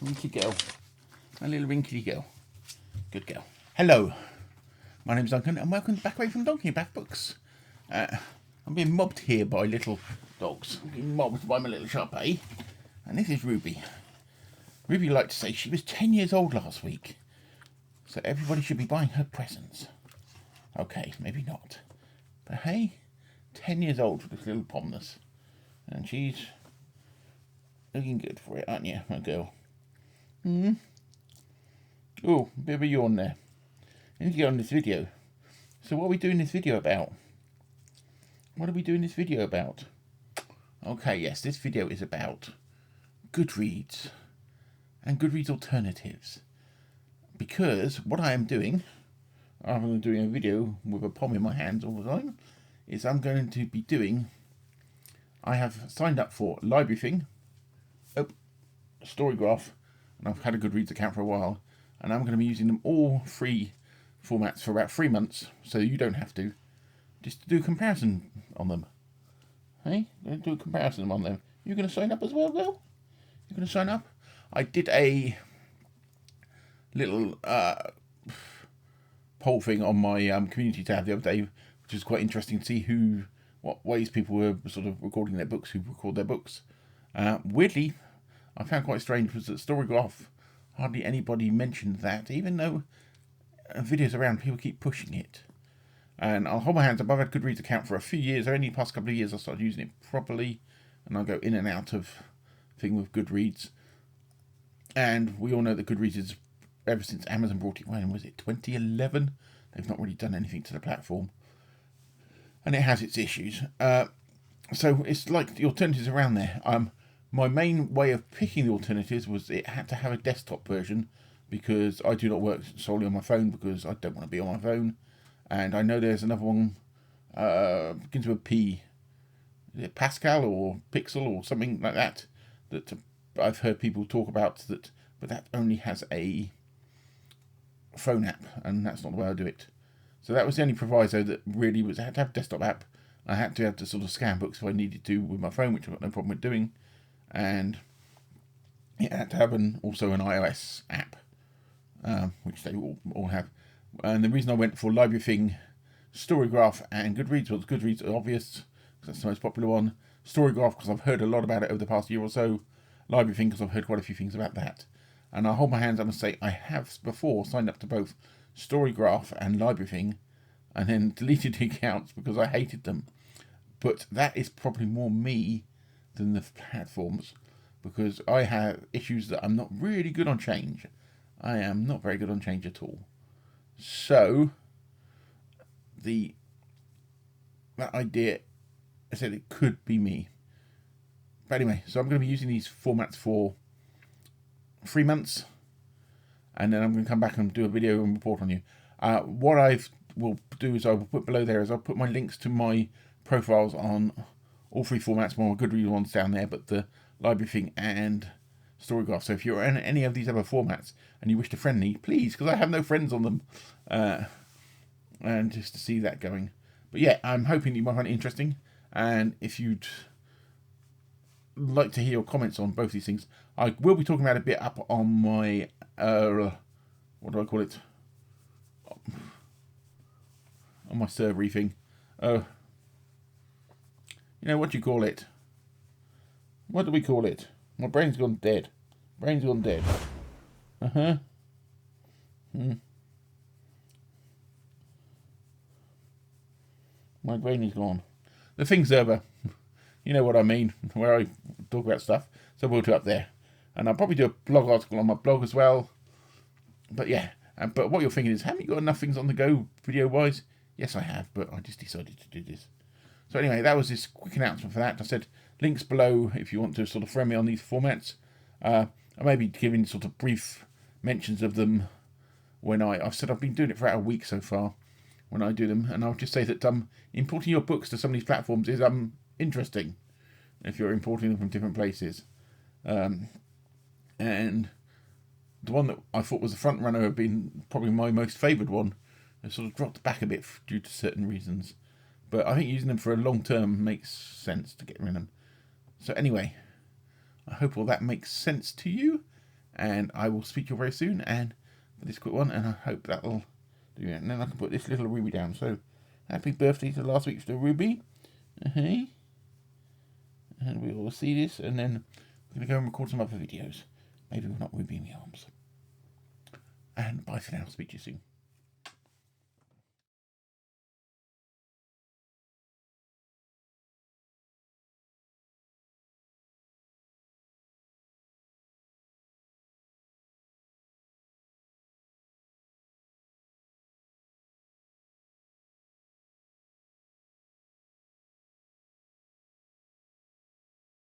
Winky girl. My little wrinkly girl. Good girl. Hello. My name's Duncan and welcome back away from Donkey Bath Books. I'm being mobbed here by little dogs. I'm being mobbed by my little Sharpei. And this is Ruby. Ruby liked to say she was 10 years old last week. So everybody should be buying her presents. Okay, maybe not. But hey, 10 years old for this little pomness. And she's looking good for it, aren't you, my girl? Oh, a bit of a yawn there. I need to get on this video. So what are we doing this video about? Okay, yes, this video is about Goodreads and Goodreads alternatives. Because what I am doing, rather than doing a video with a pom in my hands all the time, is I'm going to be doing, I have signed up for Librarything, Storygraph, and I've had a Goodreads account for a while, and I'm going to be using them all free formats for about 3 months, so you don't have to, just to do a comparison on them. Hey, going to do a comparison on them. You going to sign up as well, girl? You going to sign up? I did a little poll thing on my community tab the other day, which is quite interesting to see what ways people were sort of recording their books, who record their books. Weirdly, I found quite strange was that Storygraph, hardly anybody mentioned that, even though videos around, people keep pushing it. And I'll hold my hands up, I've had a Goodreads account for a few years, only the past couple of years I started using it properly, and I'll go in and out of thing with Goodreads. And we all know that Goodreads is, ever since Amazon brought it, when was it, 2011? They've not really done anything to the platform. And it has its issues. So it's like the alternatives around there. My main way of picking the alternatives was it had to have a desktop version, because I do not work solely on my phone, because I don't want to be on my phone. And I know there's another one, begins with a P, is it Pascal or Pixel or something like that, that I've heard people talk about, but that only has a phone app, and that's not the way I do it. So that was the only proviso that really was, I had to have a desktop app. I had to have to sort of scan books if I needed to with my phone, which I've got no problem with doing. And it had to have also an iOS app, which they all have. And the reason I went for Librarything, Storygraph and Goodreads was Goodreads are obvious, because that's the most popular one. Storygraph, because I've heard a lot about it over the past year or so. Librarything, because I've heard quite a few things about that. And I'll hold my hands up and say I have before signed up to both Storygraph and Librarything, and then deleted the accounts because I hated them. But that is probably more me than the platforms, because I have issues that I'm not really good on change. I am not very good on change at all. So that idea, I said it could be me. But anyway, so I'm going to be using these formats for 3 months, and then I'm going to come back and do a video and report on you. What I will do is I will put below there is I'll put my links to my profiles on all 3 formats, more Goodreads ones down there, but the Librarything and Storygraph. So if you're in any of these other formats and you wish to friend me, please, because I have no friends on them, and just to see that going. But yeah, I'm hoping you might find it interesting, and if you'd like to hear your comments on both these things, I will be talking about a bit up on my what do I call it, on my servery thing. You know, what do you call it? What do we call it? My brain's gone dead. My brain is gone. The thing server. You know what I mean, where I talk about stuff. So we'll do up there. And I'll probably do a blog article on my blog as well. But yeah, but what you're thinking is, haven't you got enough things on the go video-wise? Yes, I have, but I just decided to do this. So anyway, that was this quick announcement for that. I said links below if you want to sort of friend me on these formats. I may be giving sort of brief mentions of them when I've said I've been doing it for about a week so far when I do them. And I'll just say that importing your books to some of these platforms is interesting if you're importing them from different places. And the one that I thought was the front runner had been probably my most favoured one. It sort of dropped back a bit due to certain reasons. But I think using them for a long term makes sense to get rid of them. So anyway, I hope all that makes sense to you, and I will speak to you very soon. And for this quick one, and I hope that'll do it. And then I can put this little Ruby down. So, happy birthday to last week's Ruby. Okay. And we will see this, and then we're going to go and record some other videos. Maybe we're not Ruby in the arms. And bye for now. Speak to you soon.